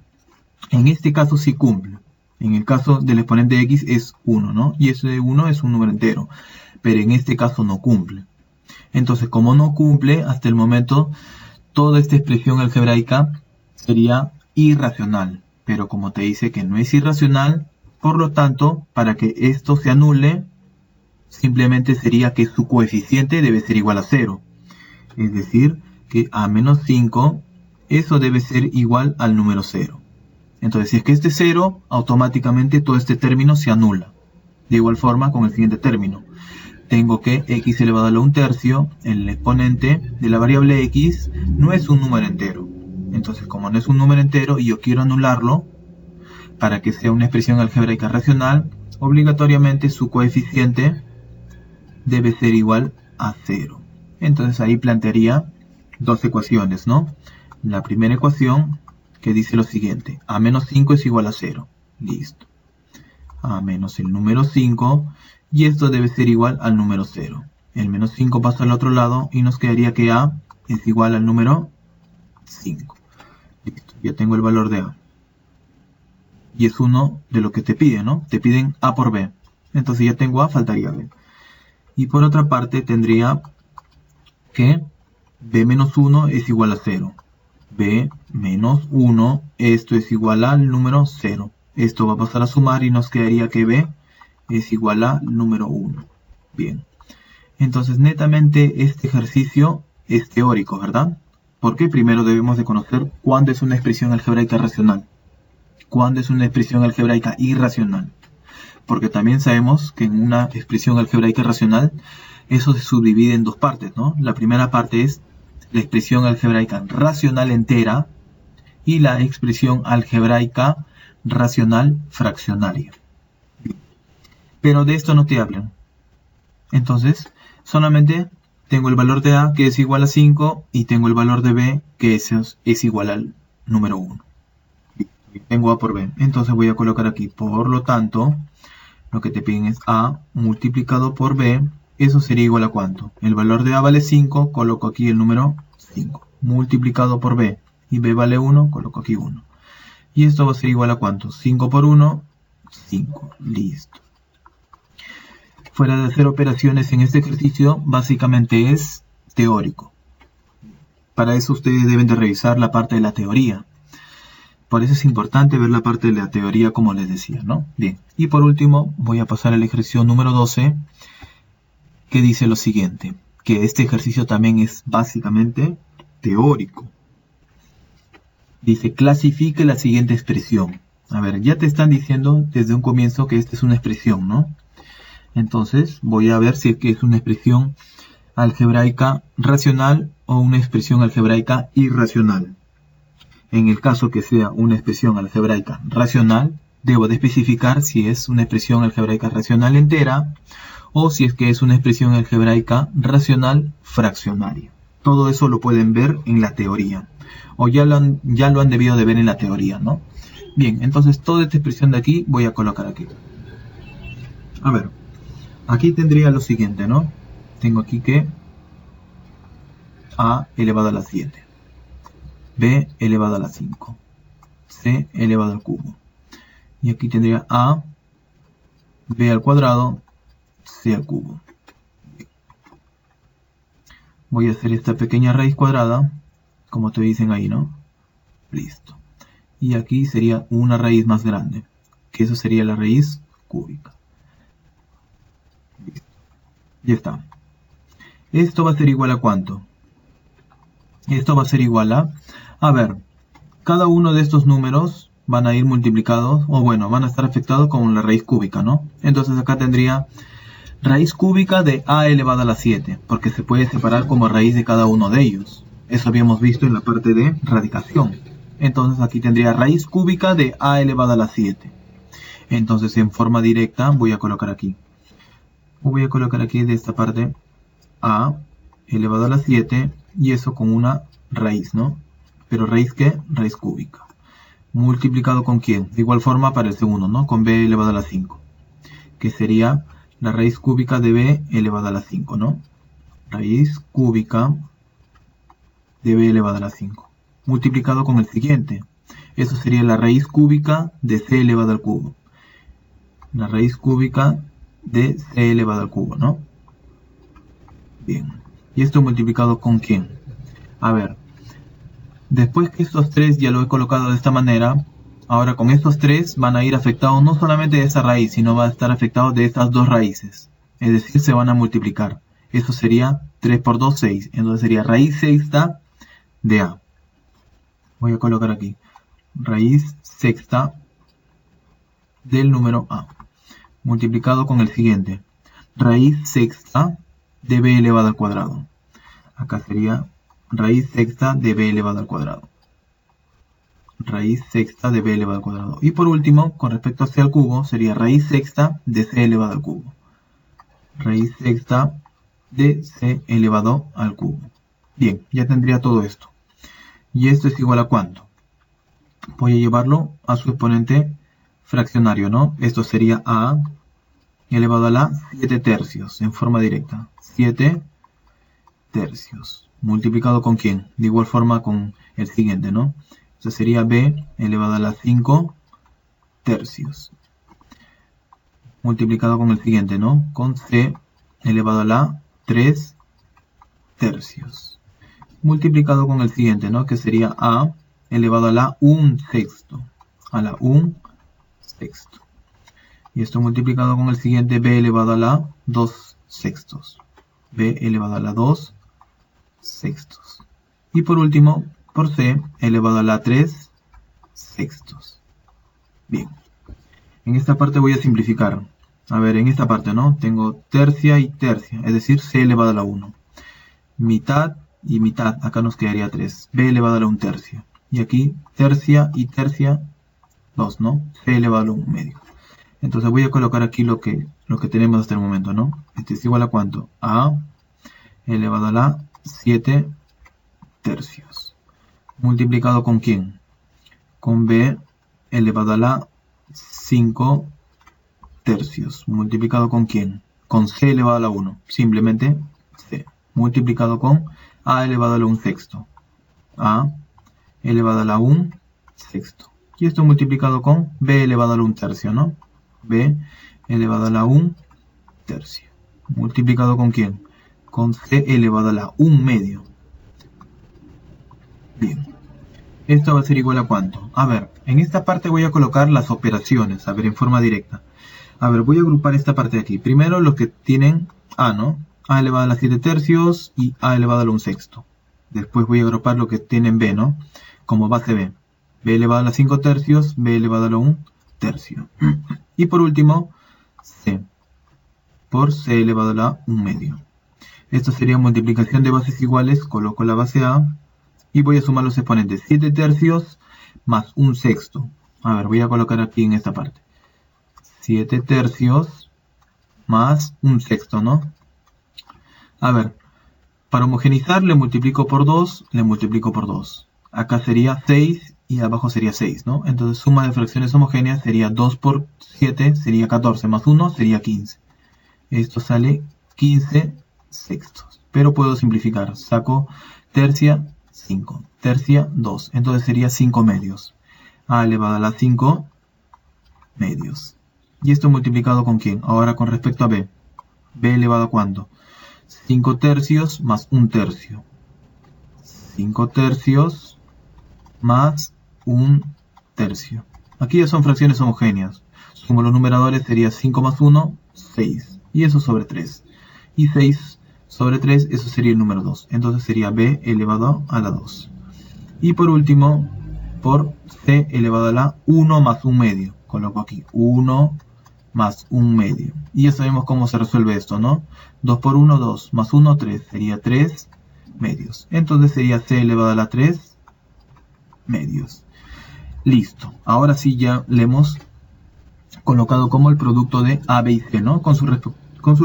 En este caso sí cumple. En el caso del exponente x es 1, ¿no? Y ese 1 es un número entero, pero en este caso no cumple. Entonces, como no cumple, hasta el momento, toda esta expresión algebraica sería irracional. Pero como te dice que no es irracional, por lo tanto, para que esto se anule, simplemente sería que su coeficiente debe ser igual a 0. Es decir, que a menos 5, eso debe ser igual al número 0. Entonces, si es que este es 0, automáticamente todo este término se anula. De igual forma con el siguiente término. Tengo que x elevado a la 1/3, el exponente de la variable x, no es un número entero. Entonces, como no es un número entero y yo quiero anularlo, para que sea una expresión algebraica racional, obligatoriamente su coeficiente debe ser igual a 0. Entonces ahí plantearía dos ecuaciones, ¿no? La primera ecuación que dice lo siguiente: a menos 5 es igual a 0. Listo. A menos el número 5, y esto debe ser igual al número 0. El menos 5 pasa al otro lado y nos quedaría que a es igual al número 5. Listo, ya tengo el valor de a. Y es uno de lo que te piden, ¿no? Te piden a por b. Entonces ya tengo a, faltaría b. Y por otra parte tendría que b menos 1 es igual a 0. b menos 1, esto es igual al número 0. Esto va a pasar a sumar y nos quedaría que b es igual a número 1. Bien. Entonces netamente este ejercicio es teórico, ¿verdad? Porque primero debemos de conocer cuándo es una expresión algebraica racional. Cuándo es una expresión algebraica irracional. Porque también sabemos que en una expresión algebraica racional eso se subdivide en dos partes, ¿no? La primera parte es la expresión algebraica racional entera y la expresión algebraica racional fraccionaria. Pero de esto no te hablan. Entonces, solamente tengo el valor de a, que es igual a 5, y tengo el valor de b, que es igual al número 1. Tengo a por b. Entonces voy a colocar aquí, por lo tanto, lo que te piden es a multiplicado por b. Eso sería igual a ¿cuánto? El valor de a vale 5, coloco aquí el número 5. Multiplicado por b. Y b vale 1, coloco aquí 1. Y esto va a ser igual a ¿cuánto? 5 por 1, 5. Listo. Fuera de hacer operaciones en este ejercicio, básicamente es teórico. Para eso ustedes deben de revisar la parte de la teoría. Por eso es importante ver la parte de la teoría, como les decía, ¿no? Bien. Y por último, voy a pasar al ejercicio número 12, que dice lo siguiente, que este ejercicio también es básicamente teórico. Dice, clasifique la siguiente expresión. A ver, ya te están diciendo desde un comienzo que esta es una expresión, ¿no? Entonces, voy a ver si es que es una expresión algebraica racional o una expresión algebraica irracional. En el caso que sea una expresión algebraica racional, debo de especificar si es una expresión algebraica racional entera o si es que es una expresión algebraica racional fraccionaria. Todo eso lo pueden ver en la teoría, o ya lo han debido de ver en la teoría, ¿no? Bien, entonces toda esta expresión de aquí voy a colocar aquí. A ver, aquí tendría lo siguiente, ¿no? Tengo aquí que a elevado a la 7, b elevado a la 5, c elevado al cubo. Y aquí tendría a b al cuadrado, c al cubo. Voy a hacer esta pequeña raíz cuadrada, como te dicen ahí, ¿no? Listo. Y aquí sería una raíz más grande, que eso sería la raíz cúbica. Listo. Ya está. Esto va a ser igual a ¿cuánto? Esto va a ser igual a ver, cada uno de estos números van a ir multiplicados, o bueno, van a estar afectados con la raíz cúbica, ¿no? Entonces acá tendría raíz cúbica de a elevado a la 7, porque se puede separar como raíz de cada uno de ellos. Eso habíamos visto en la parte de radicación. Entonces aquí tendría raíz cúbica de a elevado a la 7. Entonces en forma directa voy a colocar aquí. Voy a colocar aquí de esta parte a elevado a la 7 y eso con una raíz, ¿no? Pero raíz ¿qué? Raíz cúbica. ¿Multiplicado con quién? De igual forma para el segundo, ¿no? Con b elevado a la 5. Que sería la raíz cúbica de b elevado a la 5, ¿no? Raíz cúbica de b elevado a la 5. Multiplicado con el siguiente. Eso sería la raíz cúbica de c elevado al cubo. La raíz cúbica de c elevado al cubo, ¿no? Bien. ¿Y esto multiplicado con quién? A ver. Después que estos tres ya lo he colocado de esta manera, ahora con estos tres van a ir afectados no solamente de esa raíz, sino va a estar afectados de estas dos raíces. Es decir, se van a multiplicar. Eso sería 3 por 2, 6. Entonces sería raíz sexta de a. Voy a colocar aquí. Raíz sexta del número a. Multiplicado con el siguiente. Raíz sexta de b elevado al cuadrado. Acá sería raíz sexta de b elevado al cuadrado. Raíz sexta de b elevado al cuadrado. Y por último, con respecto a c al cubo, sería raíz sexta de c elevado al cubo. Raíz sexta de c elevado al cubo. Bien, ya tendría todo esto. ¿Y esto es igual a cuánto? Voy a llevarlo a su exponente fraccionario, ¿no? Esto sería a elevado a la 7 tercios en forma directa. 7 tercios. ¿Multiplicado con quién? De igual forma con el siguiente, ¿no? Eso sería b elevado a la 5 tercios. Multiplicado con el siguiente, ¿no? Con c elevado a la 3 tercios. Multiplicado con el siguiente, ¿no? Que sería a elevado a la 1 sexto. A la 1 sexto. Y esto multiplicado con el siguiente, b elevado a la 2 sextos. B elevado a la 2 sextos. Y por último, por c elevado a la 3 sextos. Bien. En esta parte voy a simplificar. A ver, en esta parte, ¿no? Tengo tercia y tercia, es decir, c elevado a la 1. Mitad y mitad, acá nos quedaría 3. b elevado a la 1 tercio. Y aquí, tercia y tercia, 2, ¿no? c elevado a la 1 medio. Entonces voy a colocar aquí lo que tenemos hasta el momento, ¿no? Este es igual a ¿cuánto? A elevado a la 7 tercios. ¿Multiplicado con quién? Con b elevado a la 5 tercios. ¿Multiplicado con quién? Con c elevado a la 1. Simplemente c. Multiplicado con a elevado a la 1 sexto. A elevado a la 1 sexto. Y esto multiplicado con b elevado a la 1 tercio, ¿no? B elevado a la 1 tercio. ¿Multiplicado con quién? Con c elevado a la 1 medio. Bien. Esto va a ser igual a ¿cuánto? A ver, en esta parte voy a colocar las operaciones, a ver, en forma directa. A ver, voy a agrupar esta parte de aquí. Primero los que tienen a, ¿no? A elevado a la 7 tercios y a elevado a la 1 sexto. Después voy a agrupar lo que tienen b, ¿no? Como base b. B elevado a la 5 tercios, b elevado a la 1 tercio. Y por último, c. Por c elevado a la 1 medio. Esto sería multiplicación de bases iguales. Coloco la base a y voy a sumar los exponentes. 7 tercios más 1 sexto. A ver, voy a colocar aquí en esta parte. 7 tercios más 1 sexto, ¿no? A ver, para homogeneizar le multiplico por 2, le multiplico por 2. Acá sería 6 y abajo sería 6, ¿no? Entonces suma de fracciones homogéneas sería 2 por 7, sería 14, más 1 sería 15. Esto sale 15 sextos. Pero puedo simplificar. Saco tercia 5, tercia 2. Entonces sería 5 medios. A elevado a la 5 medios. ¿Y esto multiplicado con quién? Ahora con respecto a b. ¿B elevado a cuánto? 5 tercios más 1 tercio. 5 tercios más 1 tercio. Aquí ya son fracciones homogéneas. Sumo los numeradores, sería 5 más 1, 6. Y eso sobre 3. Y 6 sobre 3, eso sería el número 2. Entonces sería b elevado a la 2. Y por último, por c elevado a la 1 más 1 medio. Coloco aquí 1 más 1 medio. Y ya sabemos cómo se resuelve esto, ¿no? 2 por 1, 2. Más 1, 3. Sería 3 medios. Entonces sería c elevado a la 3 medios. Listo. Ahora sí ya le hemos colocado como el producto de a, b y c, ¿no? Con sus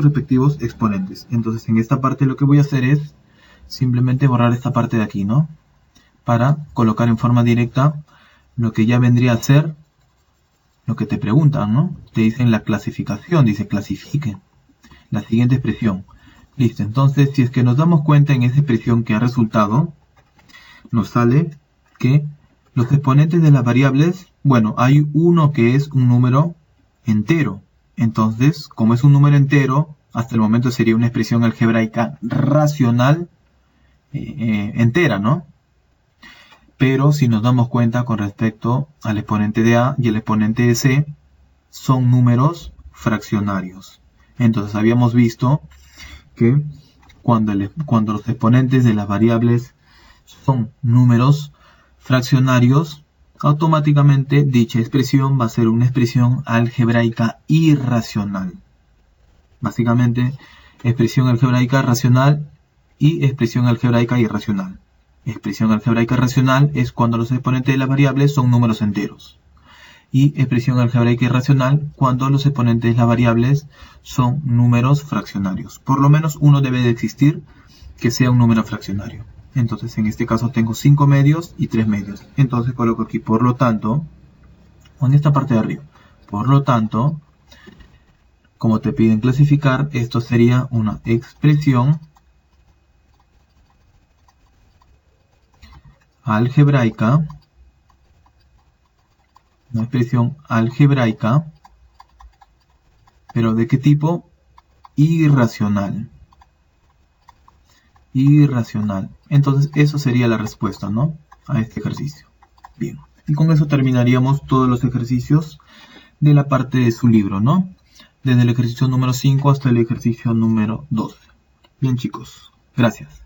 respectivos exponentes. Entonces en esta parte lo que voy a hacer es simplemente borrar esta parte de aquí, ¿no? Para colocar en forma directa lo que ya vendría a ser lo que te preguntan, ¿no? Te dicen la clasificación, dice clasifique la siguiente expresión. Listo, entonces si es que nos damos cuenta en esa expresión que ha resultado, nos sale que los exponentes de las variables, bueno, hay uno que es un número entero. Entonces, como es un número entero, hasta el momento sería una expresión algebraica racional entera, ¿no? Pero si nos damos cuenta con respecto al exponente de a y el exponente de c, son números fraccionarios. Entonces habíamos visto que cuando los exponentes de las variables son números fraccionarios, automáticamente dicha expresión va a ser una expresión algebraica irracional. Básicamente, expresión algebraica racional y expresión algebraica irracional. Expresión algebraica racional es cuando los exponentes de las variables son números enteros. Y expresión algebraica irracional cuando los exponentes de las variables son números fraccionarios. Por lo menos uno debe de existir que sea un número fraccionario. Entonces en este caso tengo 5 medios y 3 medios. Entonces coloco aquí por lo tanto, en esta parte de arriba. Por lo tanto, como te piden clasificar, esto sería una expresión algebraica, pero ¿de qué tipo? Irracional. Irracional. Entonces eso sería la respuesta, ¿no? A este ejercicio. Bien. Y con eso terminaríamos todos los ejercicios de la parte de su libro, ¿no? Desde el ejercicio número 5 hasta el ejercicio número 12. Bien, chicos. Gracias.